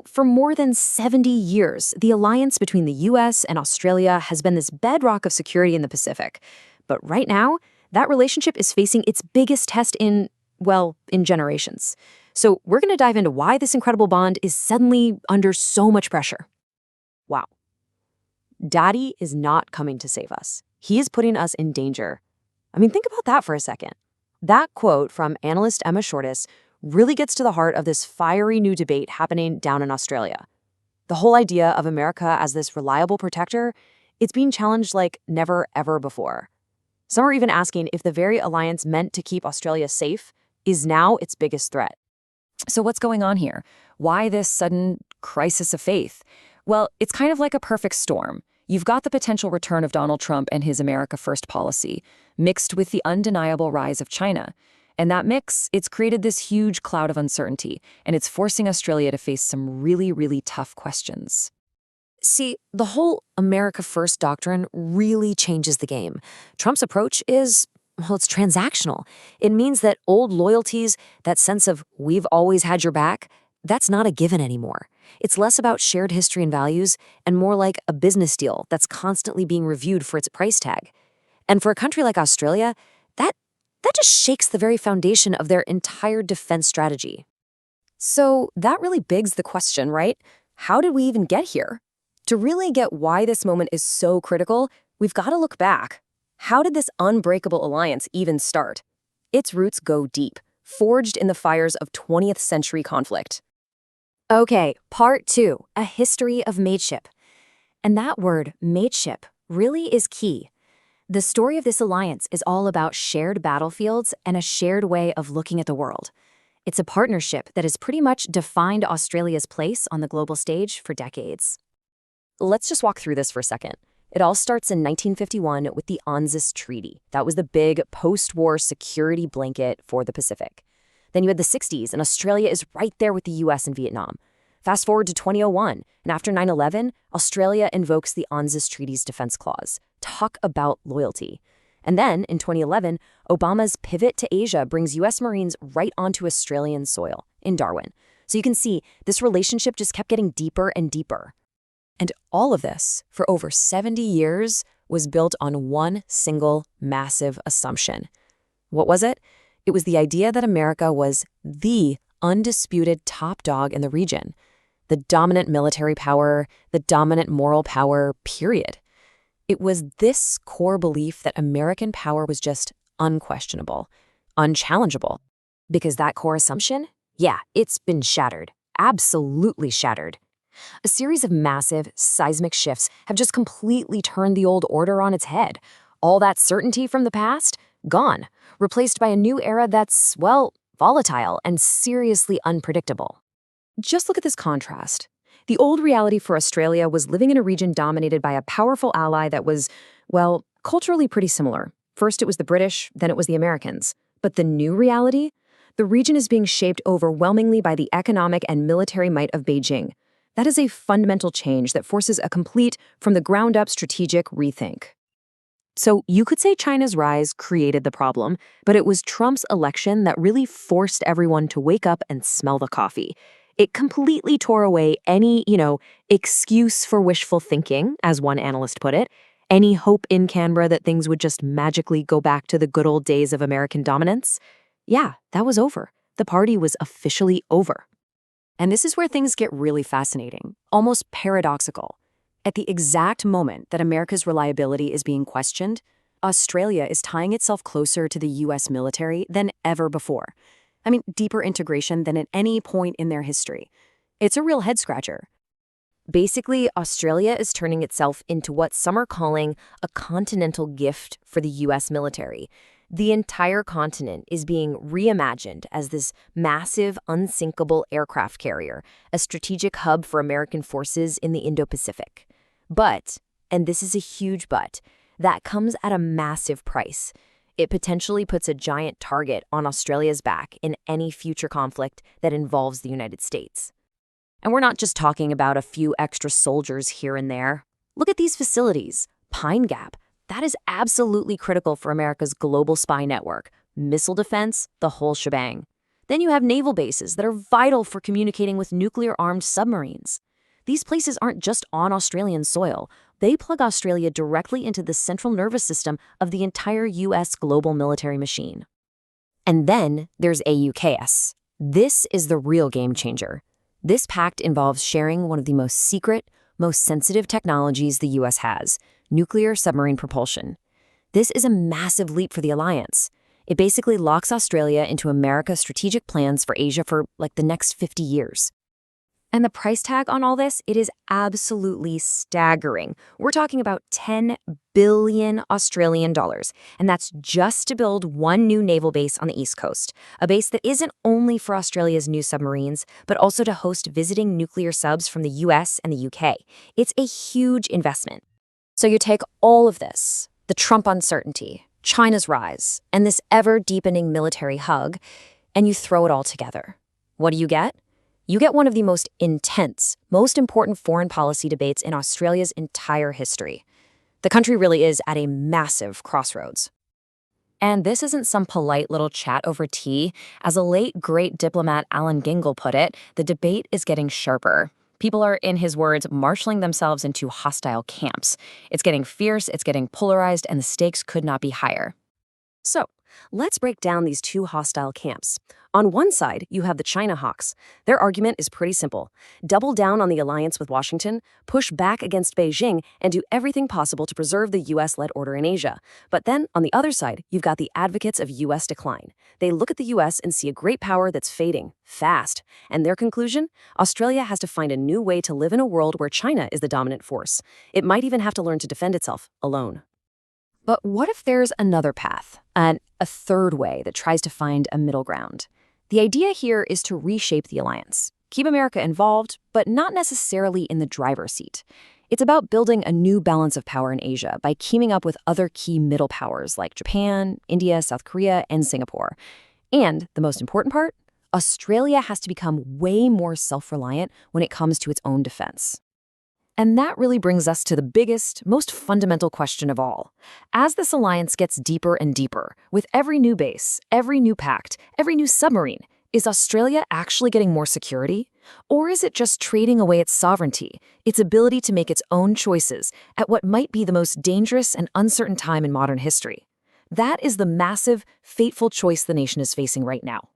For more than 70 years, the alliance between the US and Australia has been this bedrock of security in the Pacific. But right now, that relationship is facing its biggest test in generations. So we're going to dive into why this incredible bond is suddenly under so much pressure. Wow. Daddy is not coming to save us. He is putting us in danger. Think about that for a second. That quote from analyst Emma Shortis really gets to the heart of this fiery new debate happening down in Australia. The whole idea of America as this reliable protector, it's being challenged like never ever before. Some are even asking if the very alliance meant to keep Australia safe is now its biggest threat. So what's going on here? Why this sudden crisis of faith? Well, it's kind of like a perfect storm. You've got the potential return of Donald Trump and his America First policy, mixed with the undeniable rise of China. And that mix, it's created this huge cloud of uncertainty, and it's forcing Australia to face some really, really tough questions. See, the whole America First doctrine really changes the game. Trump's approach is, it's transactional. It means that old loyalties, that sense of we've always had your back, that's not a given anymore. It's less about shared history and values and more like a business deal that's constantly being reviewed for its price tag. And for a country like Australia, that just shakes the very foundation of their entire defense strategy. So that really begs the question, right? How did we even get here? To really get why this moment is so critical, we've got to look back. How did this unbreakable alliance even start? Its roots go deep, forged in the fires of 20th century conflict. Okay, part 2, a history of mateship. And that word, mateship, really is key. The story of this alliance is all about shared battlefields and a shared way of looking at the world. It's a partnership that has pretty much defined Australia's place on the global stage for decades. Let's just walk through this for a second. It all starts in 1951 with the AUKUS Treaty. That was the big post-war security blanket for the Pacific. Then you had the 60s, and Australia is right there with the US and Vietnam. Fast forward to 2001, and after 9/11, Australia invokes the AUKUS Treaty's defense clause. Talk about loyalty. And then, in 2011, Obama's pivot to Asia brings US Marines right onto Australian soil, in Darwin. So you can see, this relationship just kept getting deeper and deeper. And all of this, for over 70 years, was built on one single massive assumption. What was it? It was the idea that America was the undisputed top dog in the region, the dominant military power, the dominant moral power, period. It was this core belief that American power was just unquestionable, unchallengeable. Because that core assumption, it's been shattered, absolutely shattered. A series of massive, seismic shifts have just completely turned the old order on its head. All that certainty from the past, gone, replaced by a new era that's, volatile and seriously unpredictable. Just look at this contrast. The old reality for Australia was living in a region dominated by a powerful ally that was, culturally pretty similar. First it was the British, then it was the Americans. But the new reality? The region is being shaped overwhelmingly by the economic and military might of Beijing. That is a fundamental change that forces a complete, from-the-ground-up strategic rethink. So you could say China's rise created the problem, but it was Trump's election that really forced everyone to wake up and smell the coffee. It completely tore away any, excuse for wishful thinking, as one analyst put it, any hope in Canberra that things would just magically go back to the good old days of American dominance. That was over. The party was officially over. And this is where things get really fascinating, almost paradoxical. At the exact moment that America's reliability is being questioned, Australia is tying itself closer to the US military than ever before. Deeper integration than at any point in their history. It's a real head-scratcher. Basically, Australia is turning itself into what some are calling a continental gift for the US military. The entire continent is being reimagined as this massive, unsinkable aircraft carrier, a strategic hub for American forces in the Indo-Pacific. But, and this is a huge but, that comes at a massive price. It potentially puts a giant target on Australia's back in any future conflict that involves the United States. And we're not just talking about a few extra soldiers here and there. Look at these facilities. Pine Gap. That is absolutely critical for America's global spy network. Missile defense, the whole shebang. Then you have naval bases that are vital for communicating with nuclear-armed submarines. These places aren't just on Australian soil. They plug Australia directly into the central nervous system of the entire U.S. global military machine. And then there's AUKUS. This is the real game changer. This pact involves sharing one of the most secret, most sensitive technologies the U.S. has, nuclear submarine propulsion. This is a massive leap for the alliance. It basically locks Australia into America's strategic plans for Asia for, like, the next 50 years. And the price tag on all this, it is absolutely staggering. We're talking about 10 billion Australian dollars, and that's just to build one new naval base on the East Coast, a base that isn't only for Australia's new submarines, but also to host visiting nuclear subs from the US and the UK. It's a huge investment. So you take all of this, the Trump uncertainty, China's rise, and this ever-deepening military hug, and you throw it all together. What do you get? You get one of the most intense, most important foreign policy debates in Australia's entire history. The country really is at a massive crossroads. And this isn't some polite little chat over tea. As a late, great diplomat Alan Gingle put it, the debate is getting sharper. People are, in his words, marshaling themselves into hostile camps. It's getting fierce, it's getting polarized, and the stakes could not be higher. So, let's break down these two hostile camps. On one side, you have the China hawks. Their argument is pretty simple. Double down on the alliance with Washington, push back against Beijing, and do everything possible to preserve the US-led order in Asia. But then, on the other side, you've got the advocates of US decline. They look at the US and see a great power that's fading, fast. And their conclusion? Australia has to find a new way to live in a world where China is the dominant force. It might even have to learn to defend itself alone. But what if there's another path, a third way that tries to find a middle ground? The idea here is to reshape the alliance, keep America involved, but not necessarily in the driver's seat. It's about building a new balance of power in Asia by teaming up with other key middle powers like Japan, India, South Korea, and Singapore. And the most important part, Australia has to become way more self-reliant when it comes to its own defense. And that really brings us to the biggest, most fundamental question of all. As this alliance gets deeper and deeper, with every new base, every new pact, every new submarine, is Australia actually getting more security? Or is it just trading away its sovereignty, its ability to make its own choices at what might be the most dangerous and uncertain time in modern history? That is the massive, fateful choice the nation is facing right now.